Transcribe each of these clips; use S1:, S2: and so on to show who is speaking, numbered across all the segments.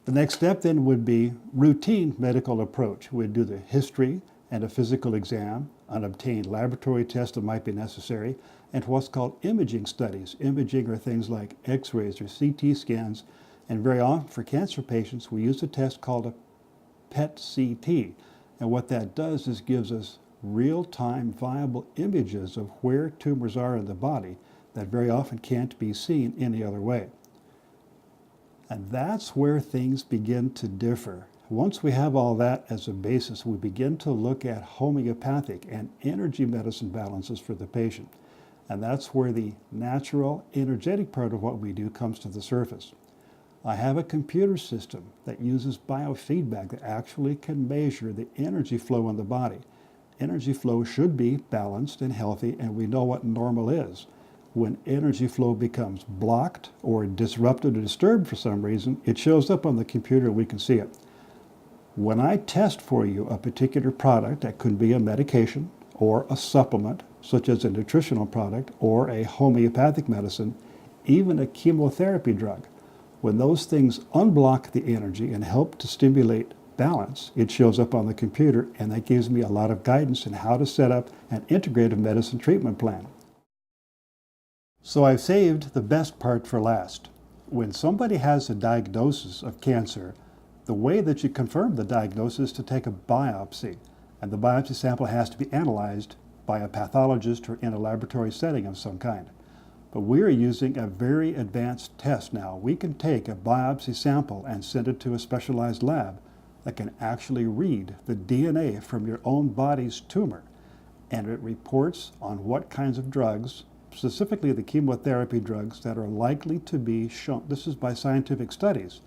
S1: The next step then would be routine medical approach. We'd do the history and a physical exam, an obtained laboratory test that might be necessary, and what's called imaging studies. Imaging are things like x-rays or CT scans, and very often for cancer patients we use a test called a PET-CT. And what that does is gives us real-time viable images of where tumors are in the body that very often can't be seen any other way. And that's where things begin to differ. Once we have all that as a basis, we begin to look at homeopathic and energy medicine balances for the patient. And that's where the natural, energetic part of what we do comes to the surface. I have a computer system that uses biofeedback that actually can measure the energy flow in the body. Energy flow should be balanced and healthy, and we know what normal is. When energy flow becomes blocked or disrupted or disturbed for some reason, it shows up on the computer and we can see it. When I test for you a particular product, that could be a medication or a supplement, such as a nutritional product or a homeopathic medicine, even a chemotherapy drug, when those things unblock the energy and help to stimulate balance, it shows up on the computer, and that gives me a lot of guidance in how to set up an integrative medicine treatment plan. So I've saved the best part for last. When somebody has a diagnosis of cancer, the way that you confirm the diagnosis is to take a biopsy, and the biopsy sample has to be analyzed by a pathologist or in a laboratory setting of some kind. But we're using a very advanced test now. We can take a biopsy sample and send it to a specialized lab that can actually read the DNA from your own body's tumor, and it reports on what kinds of drugs, specifically the chemotherapy drugs, that are likely to be shown, this is by scientific studies,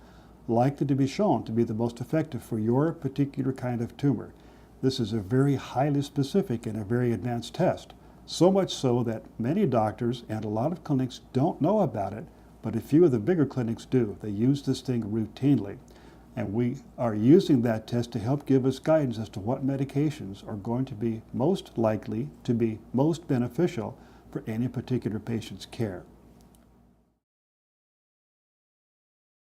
S1: likely to be shown to be the most effective for your particular kind of tumor. This is a very highly specific and a very advanced test, so much so that many doctors and a lot of clinics don't know about it, but a few of the bigger clinics do. They use this thing routinely. And we are using that test to help give us guidance as to what medications are going to be most likely to be most beneficial for any particular patient's care.